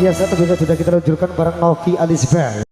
biasa tentunya sudah kita luncurkan bareng Novi Alisbel.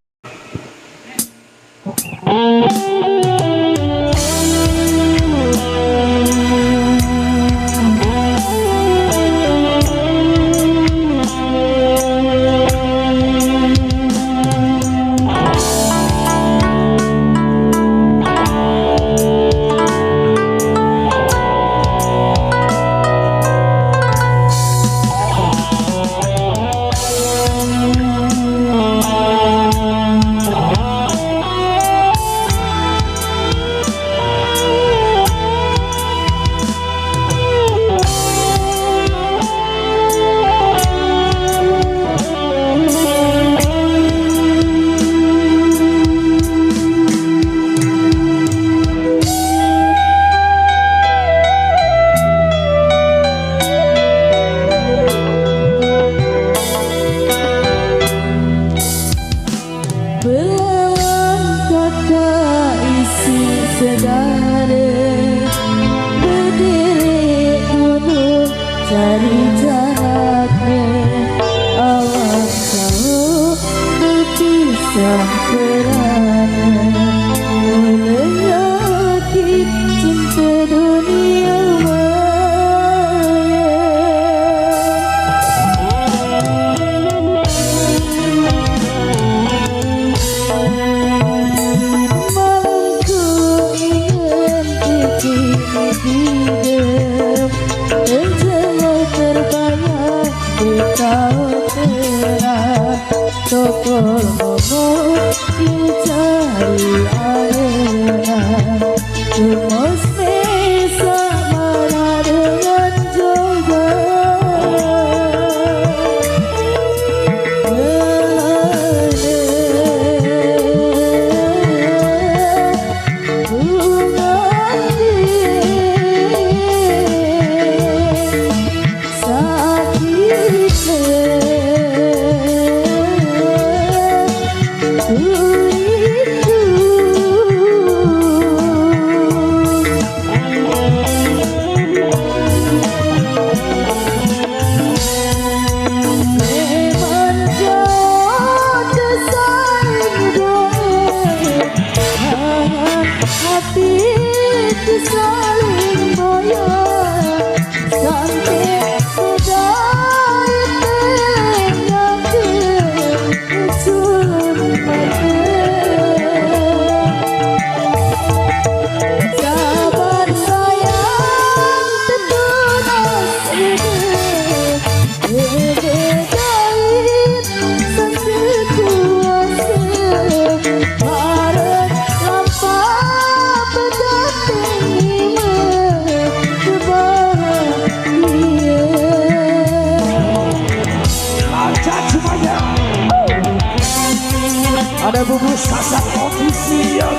Ada bubus sasak ofisial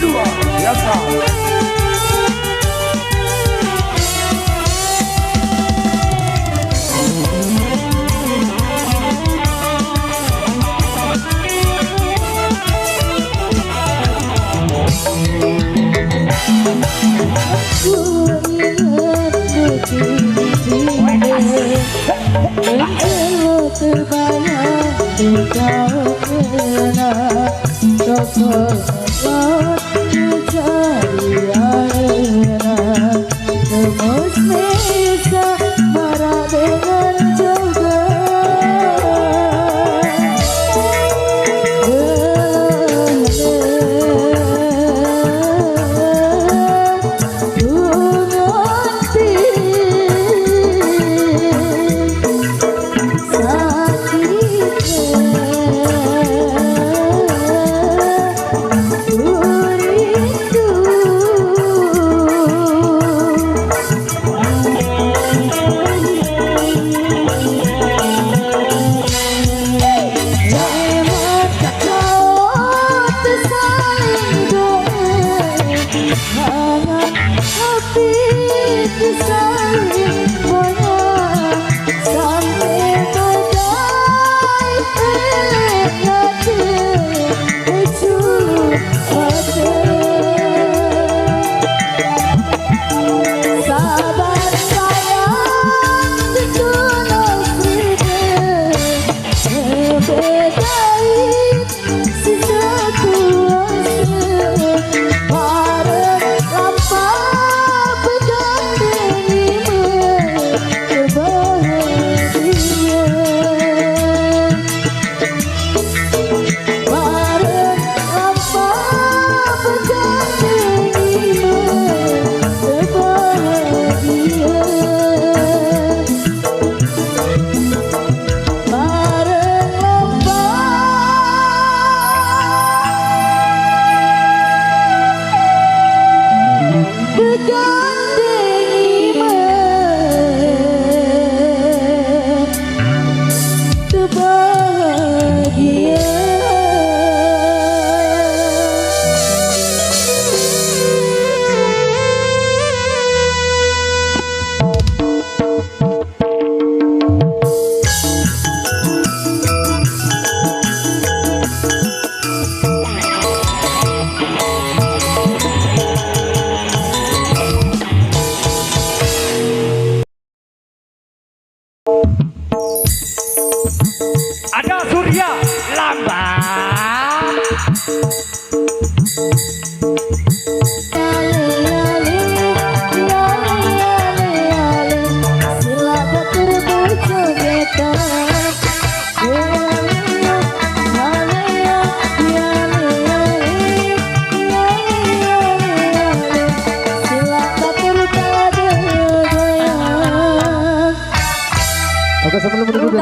luar biasa.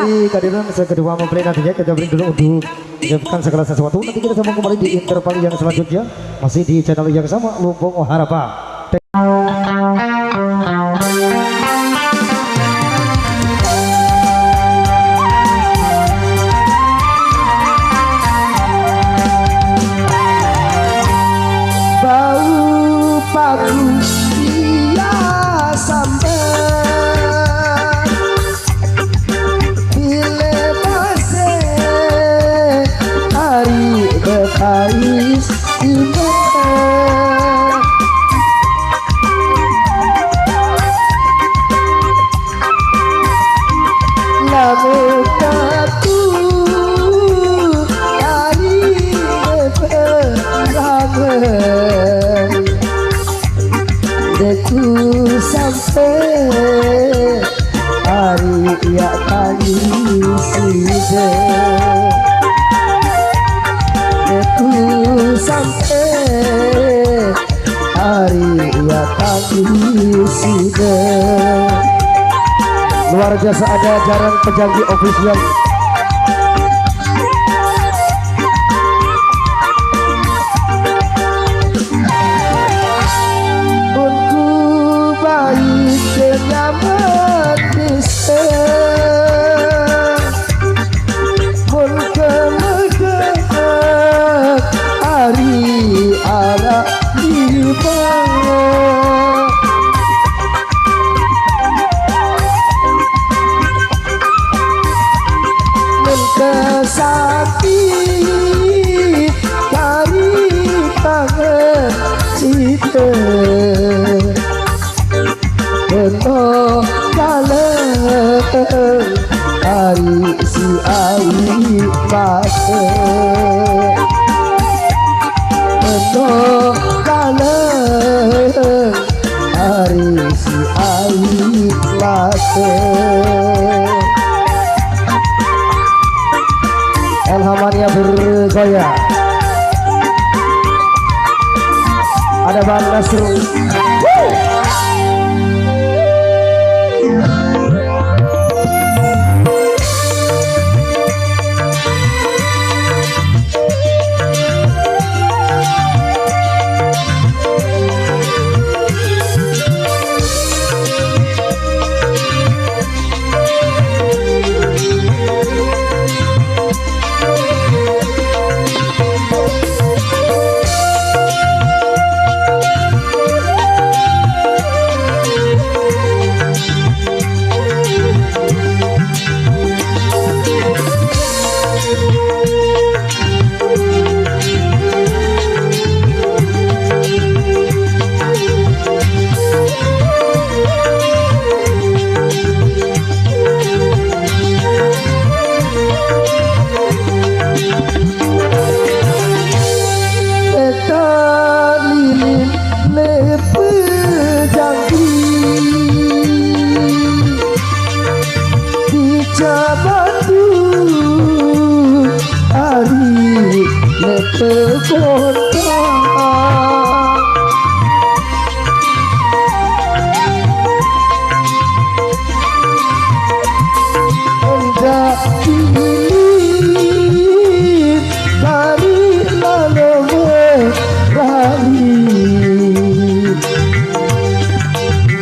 dari kehadiran kedua mempelai nantinya kita beri dulu untuk menyiapkan segala sesuatu. Nanti kita sambung kembali di interval yang selanjutnya masih di channel yang sama Lumbung Harapan. Bau paku dia sampai bila masih hari berkais ini lalu aku hari berangan deku sampai hari ya kali sida deku sampai hari ya kali sida. Luar biasa, ada jaran pejanji official. Unku baik kenyaman bisa pun kemudian hari ala tiba sakit dari tangan cita penuh dalam hari si air mata penuh dalam hari si air mata. Elhamania bergoyang. Ada Bang Nasrul.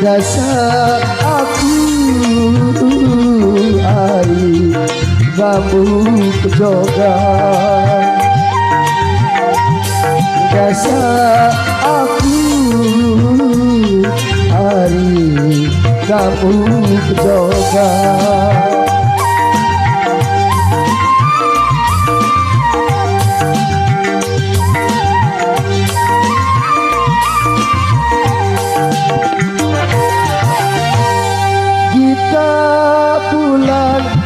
Dasar aku hari bambu kejogan, dasar aku hari bambu kejogan.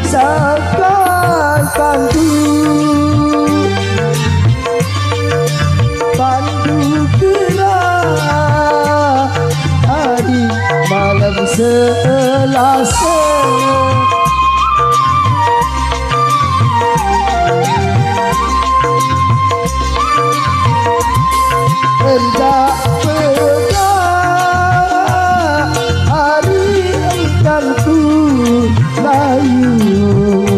Sangkan pandu gerah hari malam Selasa hendak pegang hari engkau layu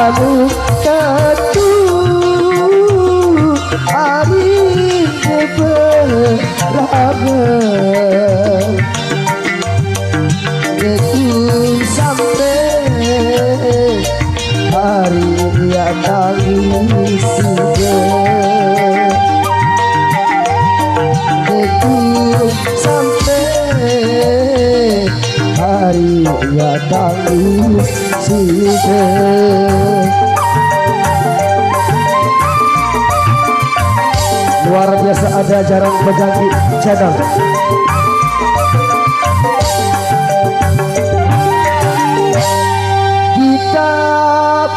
anu ketu hari keberapa ketu sampai hari dia tangis ketu sampai hari dia tangis luar biasa. Ada Jarang Bejaki channel. Kita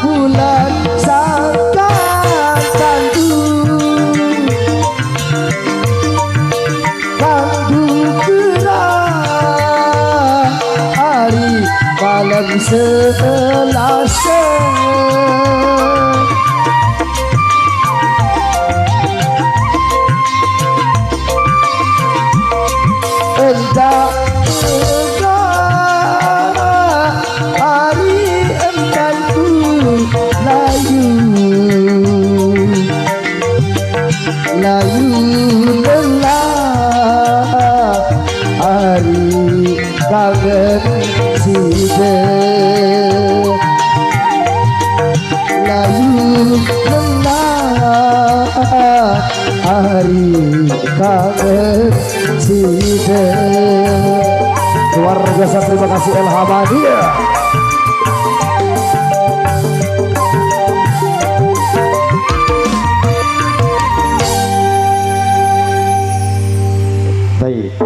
bulan sangka tandu gerah hari malam Selasa entah hari empanku layu lelah hari kangen sida layu lelah hari kangen sida. Luar biasa, terima kasih El Habadia. Baik.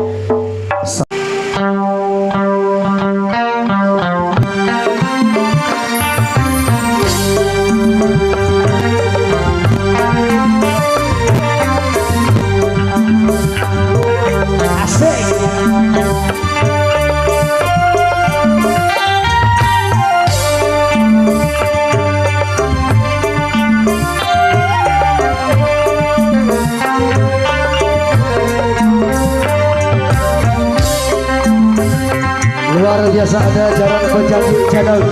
Luar biasa, ada Jarang Bejaki channel.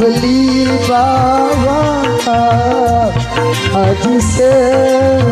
Beli bawa haji seperti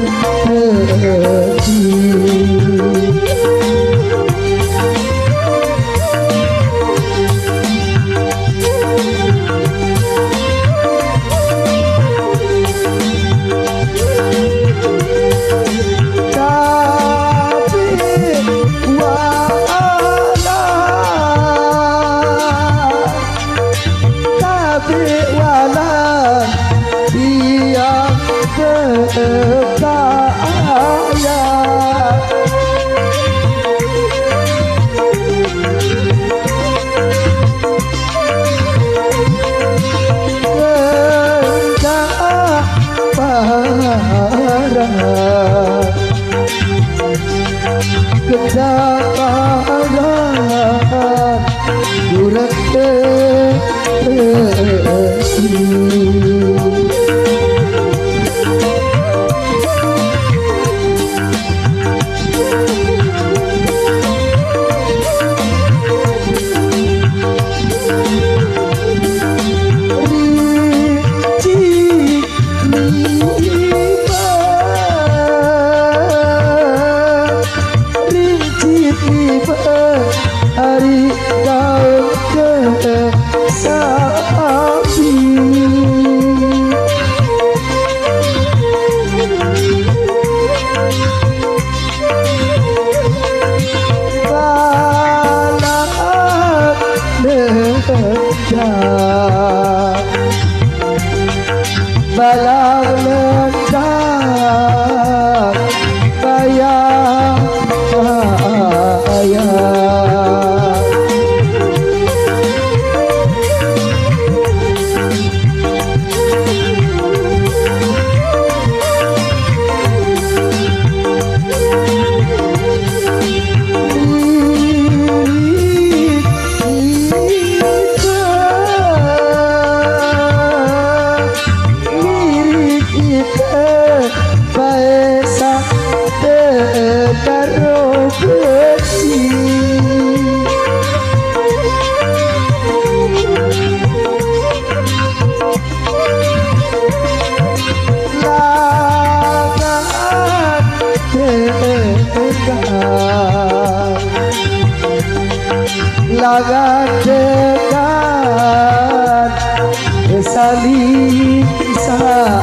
rinci tegang laga dekat saling sayang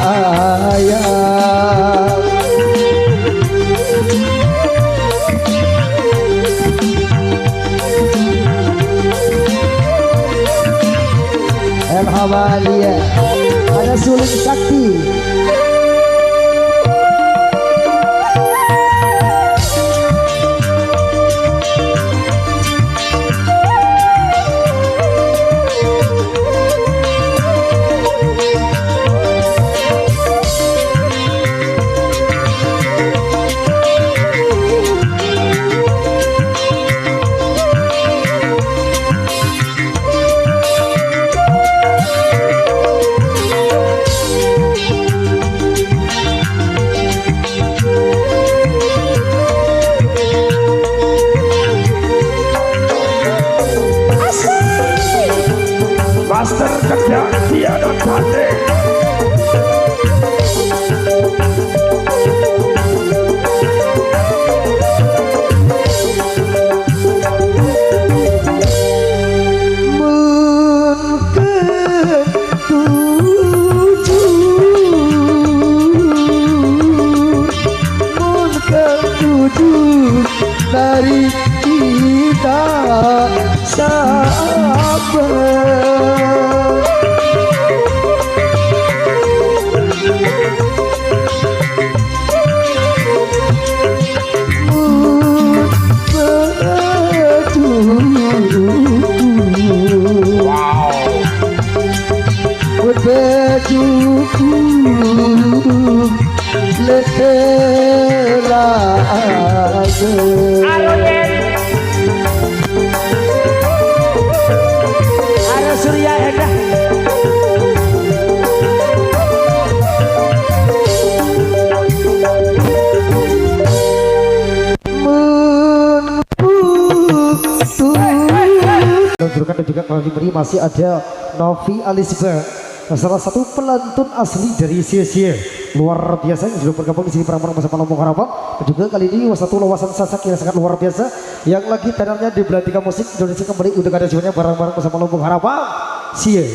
El Hamalia ada suling sakti Master kerja tiada tanding. Dari kita sabar berbajuku leteraga Ada Surya Eda. dan juga kalau diberi masih ada Novi Alisba, salah satu pelantun asli dari Sia-Sia luar biasa yang sudah bergabung di sini bareng-bareng bersama Lombok Harapan. Dan juga kali ini satu lawasan sasak yang sangat luar biasa yang lagi tenornya di Belantika Musik Indonesia kembali untuk ada semuanya bareng-bareng bersama Lombok Harapan. Sia.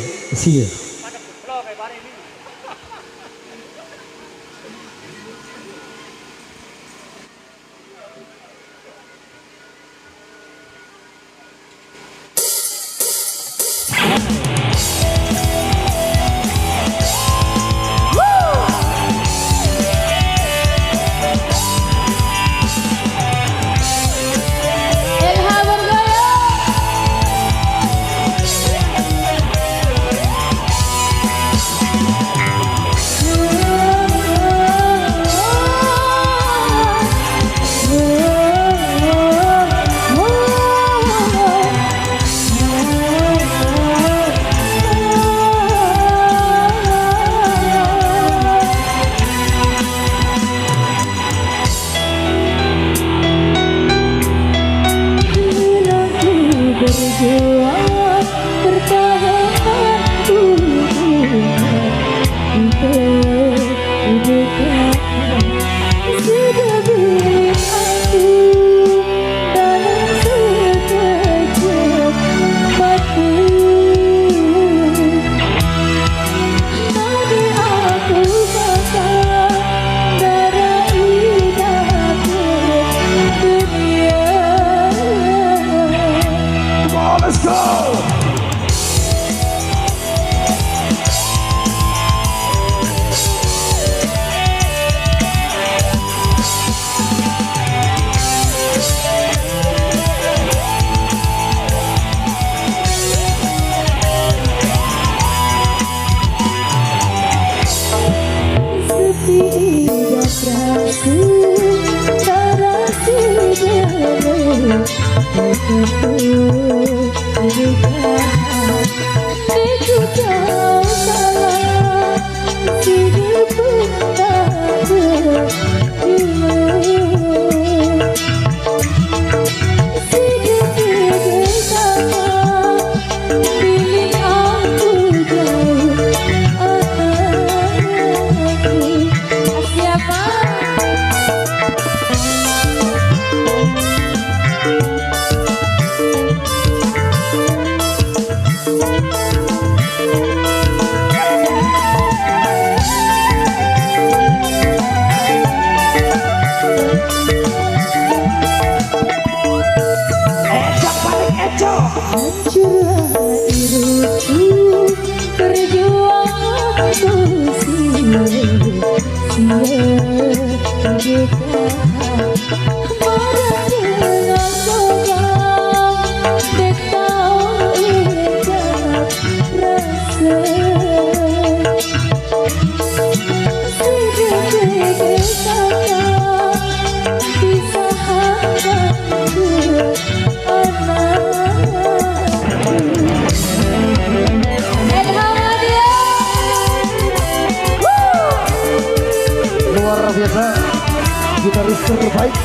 terbaik.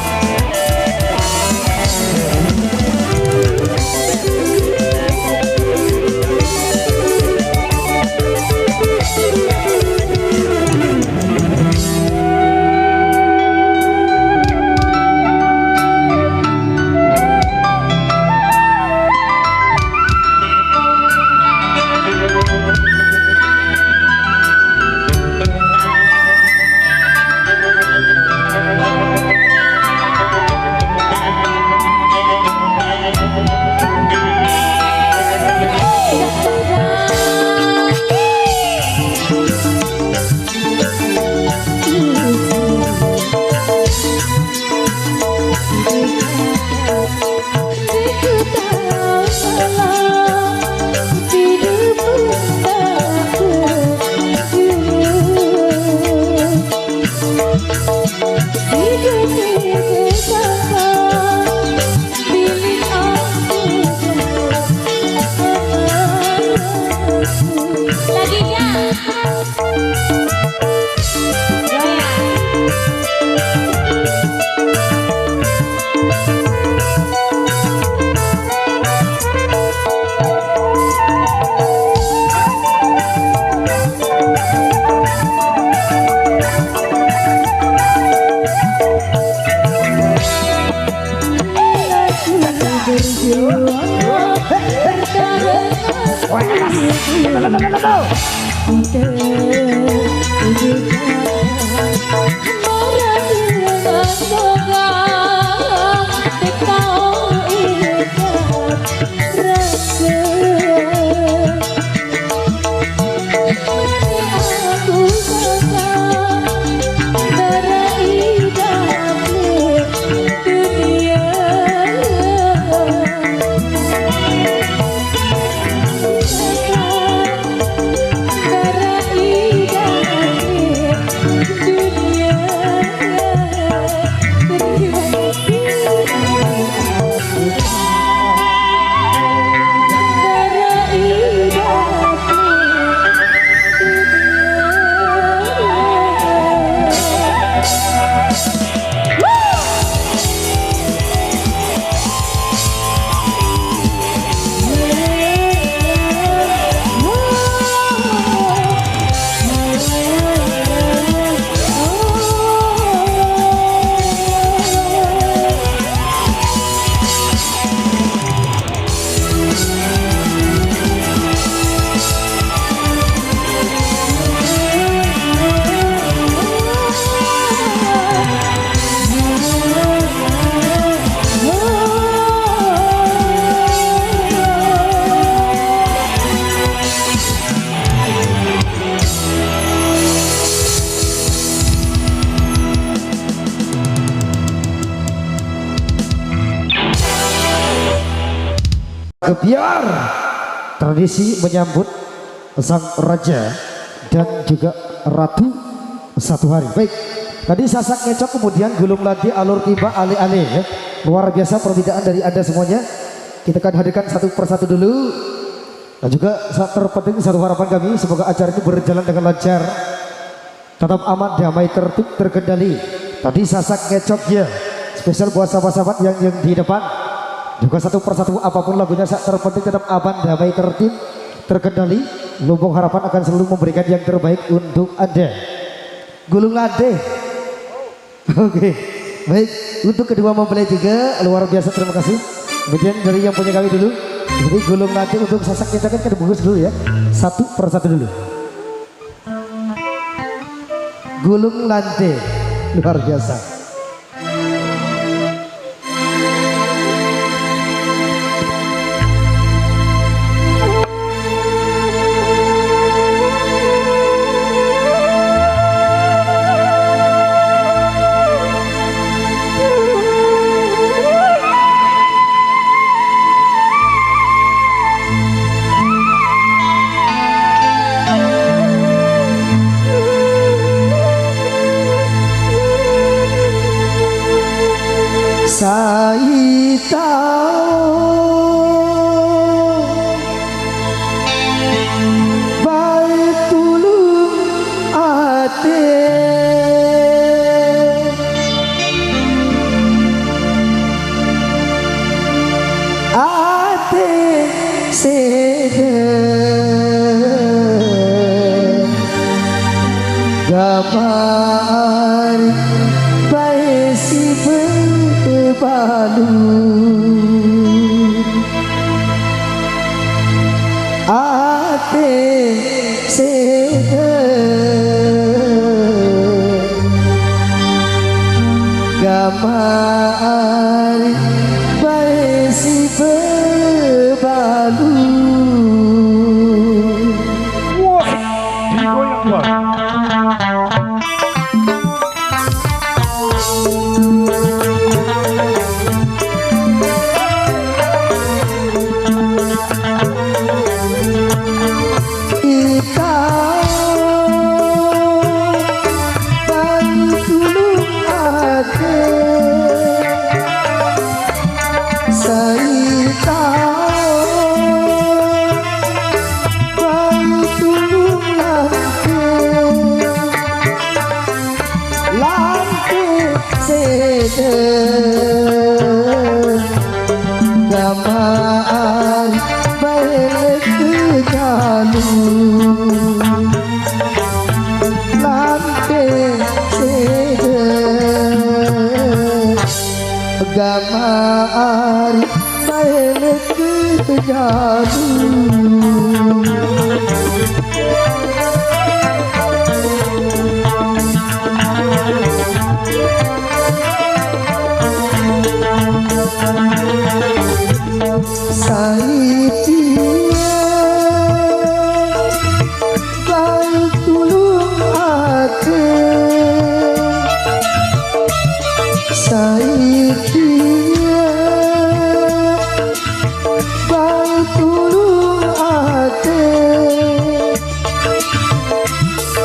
Biar tradisi menyambut sang raja dan juga ratu satu hari. Baik, tadi sasak ngecok, kemudian gulung ladi, alur tiba, ale-ale ya. Luar biasa perbedaan dari Anda semuanya. Kita akan hadirkan satu persatu dulu. Dan juga terpenting satu harapan kami, semoga acara ini berjalan dengan lancar, tetap aman, damai, tertib, terkendali. Tadi sasak ngecok ya, spesial buat sahabat-sahabat yang di depan. Juga satu persatu apapun lagunya, terpenting tetap aman, damai, tertib, terkendali. Lumbung Harapan akan selalu memberikan yang terbaik untuk Anda. Gulung lade. Oke, baik. Untuk kedua mempelai juga luar biasa, terima kasih. Kemudian dari yang punya kami dulu. Jadi gulung lade untuk sasak kita kan bagus dulu ya. Satu persatu dulu. Gulung lade luar biasa. Saya tahu baik tulung ate gambar bae si bebalu ate sede gambar bae si bebalu. Wah, digoyang bang. Gamaan balik ke jalur lantai sede gamaan balik ke jalur Saitia baik tulung ate Saitia baik tulung ate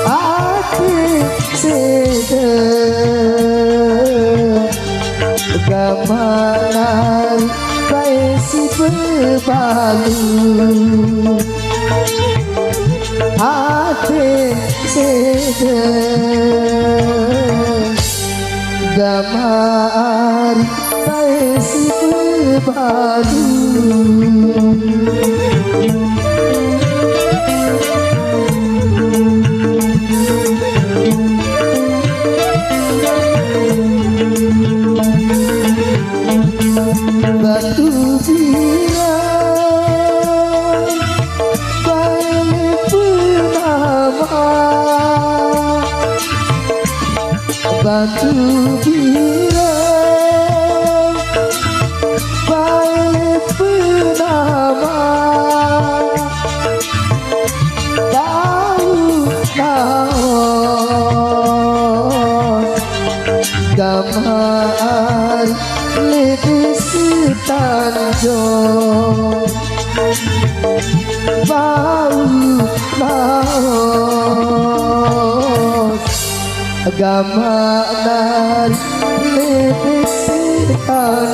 ate sede gamanan bae si bebalu ate sede gamar bae si bebalu. Batu biang balik bernama batu biang balik bernama tahu naon gamar lebih setanjung bau laos gamanan lebih setanjung.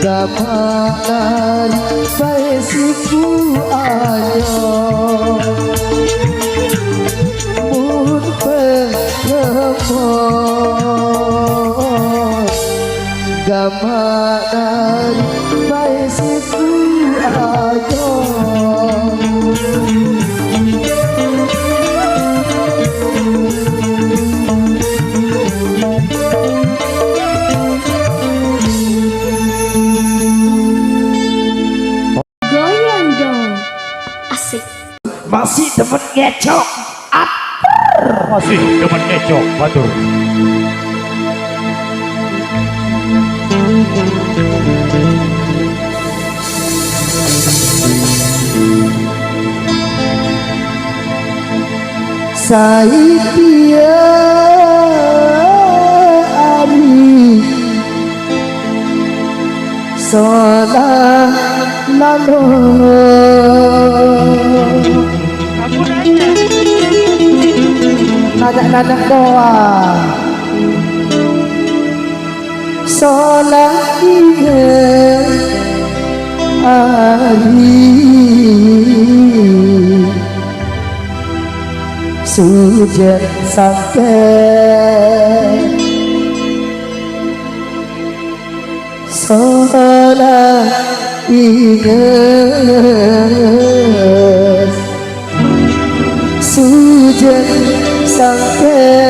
Gamanan bae siku ayo mun pengemon gamanan bae siku ayo Masih demen ngecok masih demen ngecok batur. Saitia ari Sola lalu nada doa Sola hari Sujen sampai Sola ingat Sujen sampai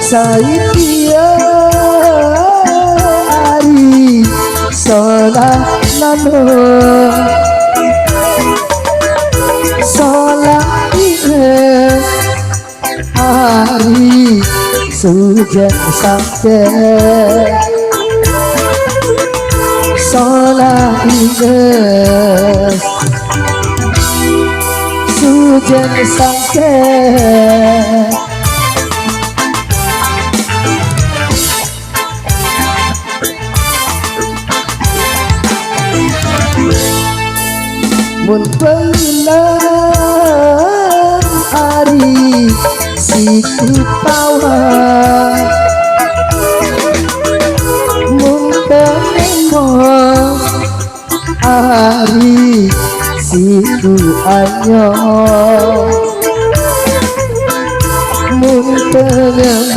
Saya ari sola lalu sola hari sujen sampai sola sujen sampai mun pengilang hari siku tawa mun pengilang hari siku anyo mun pengilang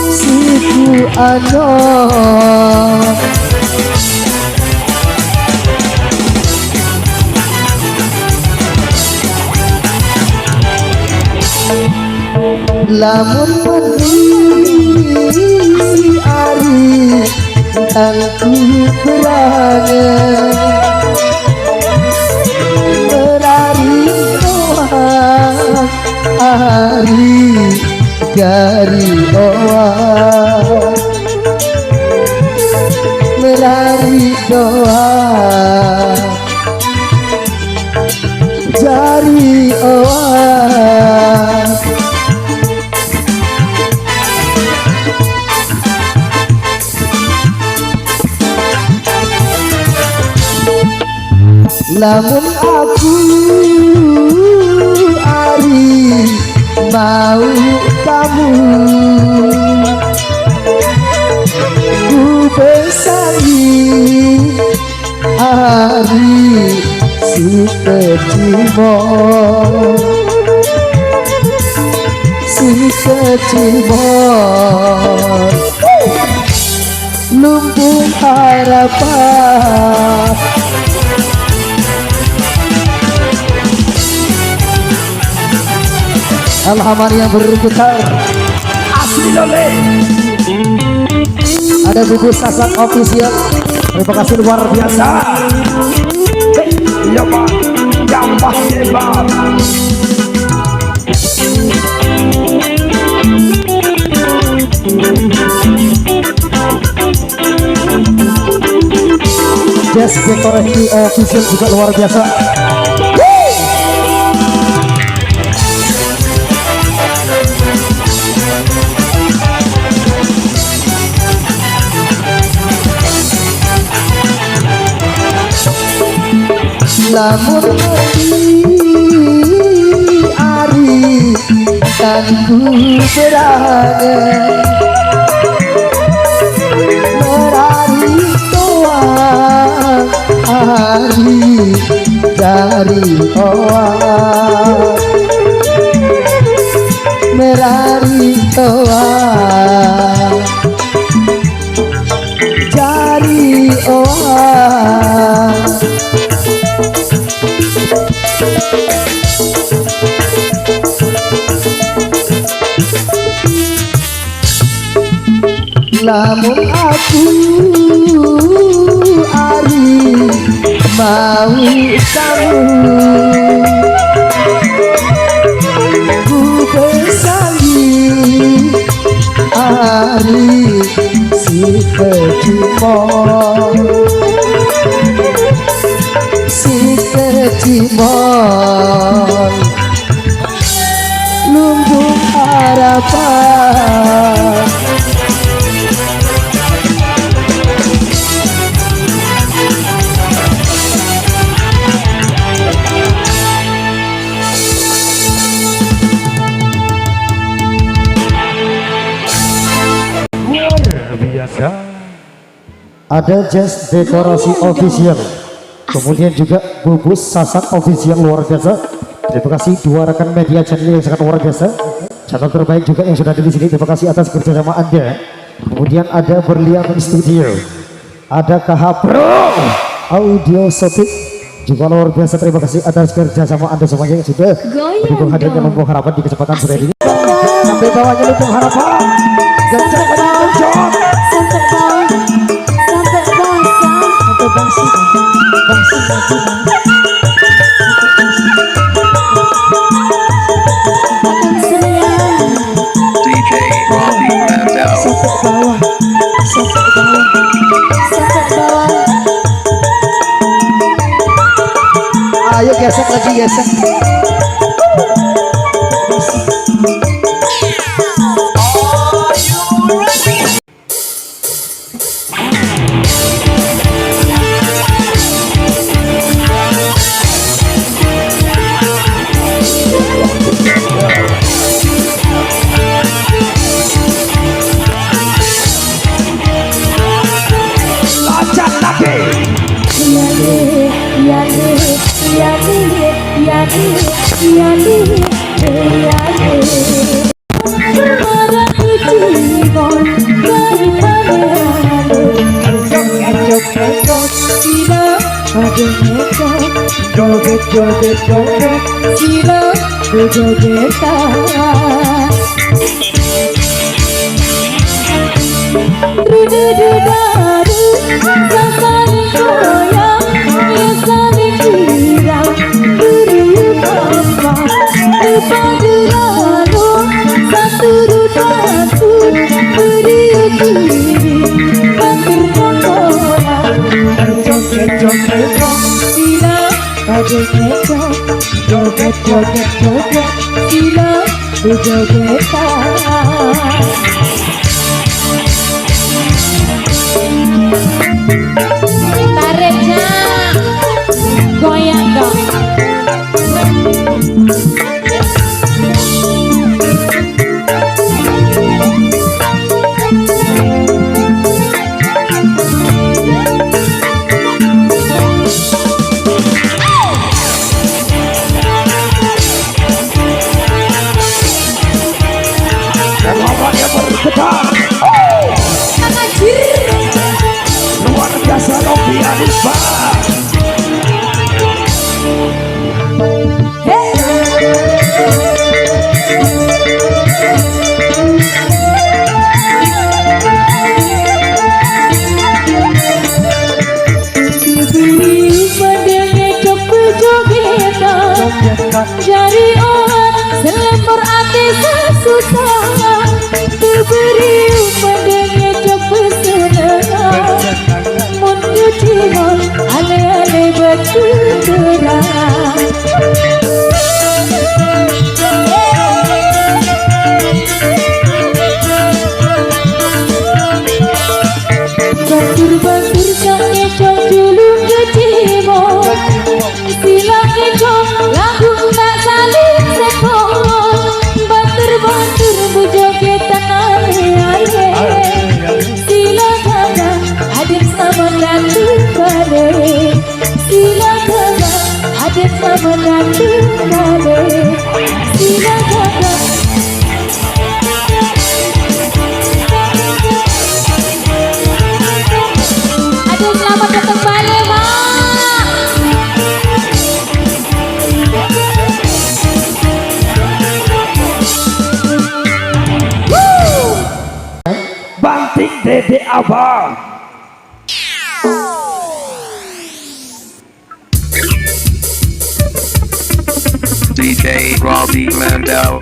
siku anyo lamun mendiri ari tangku berangan berari doang ari gari doang berari doang jari doang lamun aku ari mau kamu ku bersani ari si kecimon lumpuh harapan Alhamdulillah yang berputar Asli Lole. ada buku Sasak official. Terima kasih luar biasa. Iya Pak, gampang hebat. Jazz Dekorasi official juga luar biasa. Lamun ari dan ku berangan merari doang hari dari doang merari doang jari doang lamun aku ari mau kamu ku bersani hari si kecimol, si kecimol lumbung harapan. Biasa. Ada jazz dekorasi official, kemudian juga bubus sasak official luar biasa. Terima kasih dua rekan media channel yang sangat luar biasa, channel terbaik juga yang sudah ada di sini. Terima kasih atas kerjasama Anda. Kemudian ada Berlian Studio, ada KH Pro Audio Sotik juga luar biasa. Terima kasih atas kerjasama Anda semuanya yang sudah mendukung hadirnya Lumbung Harapan di kesempatan sore ini. Sampai bawahnya Lumbung Harapan. Sampai bawah, sampai bawah, sampai bangsa, DJ Robbie Mandel. sampai bawah, sampai bawah, sampai bawah. Ayo gesek lagi, gesek. Joget joget joget sila jogetan Dudu-dudaru sasani goyang yasani kirang Duru papa Upadurano saturu tatu Beriu kiri Batur kondola Joget joget sila joget joget joget joget sila jogetan Tariknya goyang dong. Lawannya bergetar. Luar biasa Novi Alisba. Jari orang selempur hati sesusah Diberi padanya cepet senang Mundur timur ale-ale batu terang Batur-batur sang econg julung ke timur Silang econg lagu tak saling sekong Batur-batur bujogetan ale-ale Silang gana adik sama nanti bale Silang gana adik sama nanti bale Silang gana Aduh selamat datang balik Mak. Banting Dede Abang. DJ Robbie Mandel.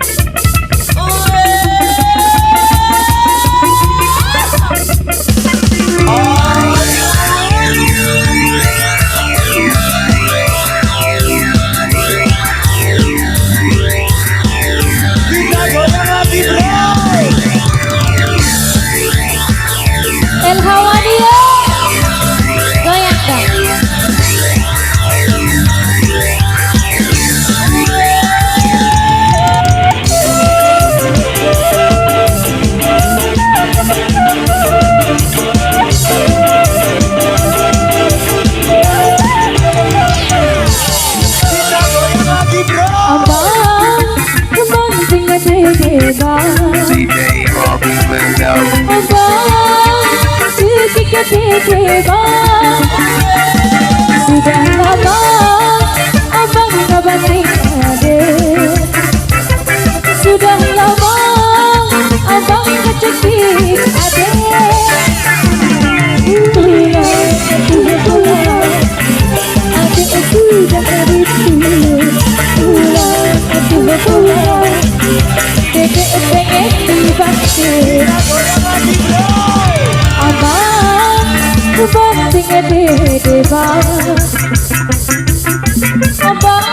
gede bang. Sudah lama abang gak banting adik. Sudah lama abang gak cekik adik. Adik sudah rindu. Dedek pengen dibaktir. Abang banting dede bang. Abang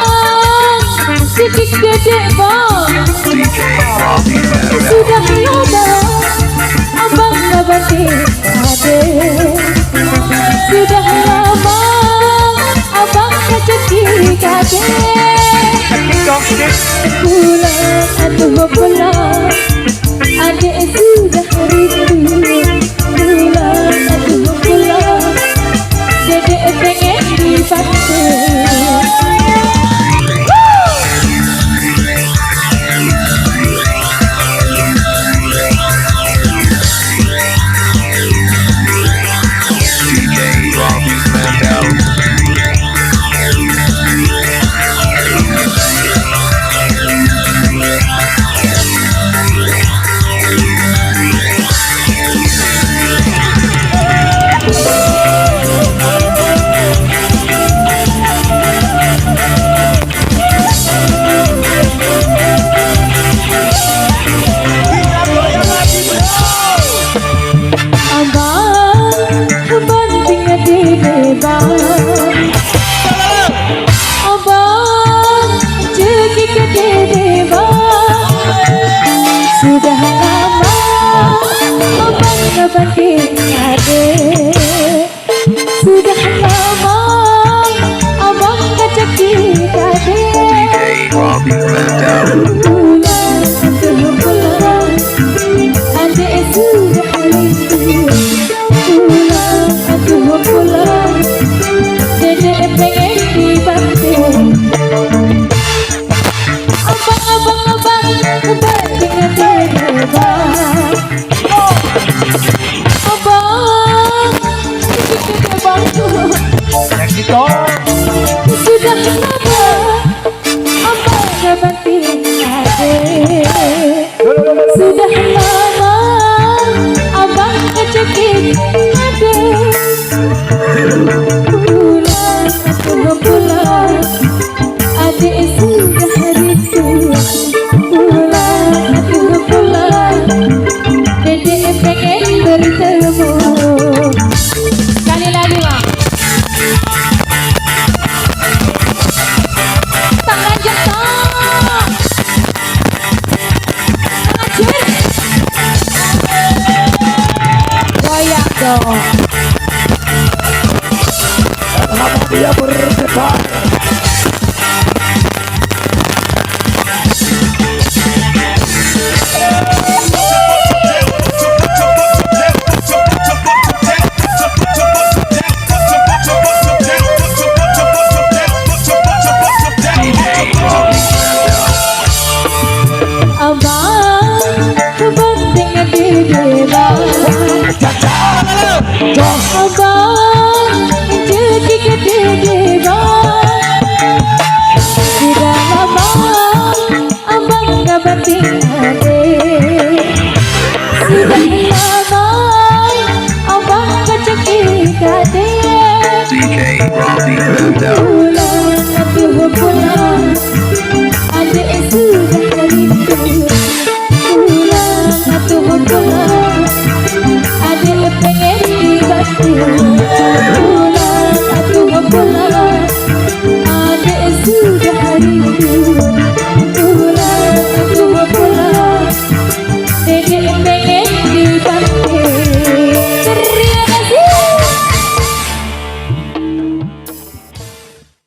sikik dede bang. DJ Robbie Maddow. Sudah lama abang gak banting adik. Sudah lama abang gak cekik adik. Pulang aduh pulang, adik sudah rindu. Pulang aduh pulang, dedek pengen dibaktir. DJ Robbie Maddow. Sudah lama abang gak banting adik. Sudah lama abang gak cekik adik. DJ Robbie Maddow. Pulang aduh pulang, adik sudah rindu. Pulang aduh pulang, dedek pengen dibaktir. Abang banting dede bang. Abang sikik dede bang. Sudah lama abang gak banting adik. Sudah lama abang gak cekik adik. Pulang aduh pulang, adik sudah rindu. Pulang aduh pulang, dedek pengen bertemu. Sekali lagi mak. Tangan jatuh. Tangan goyang dong. Lama dia berdebar. DJ Robbie Maddow. Abang banting dede bang. Abang cekik dede bang. Sudah lama abang gak banting adik. Sudah lama abang gak cekik adik. DJ Robbie Maddow. Pulang aduh pulang, adik sudah rindu. Pulang aduh pulang, adik pengen dibaktir. Pulang aduh pulang, adik sudah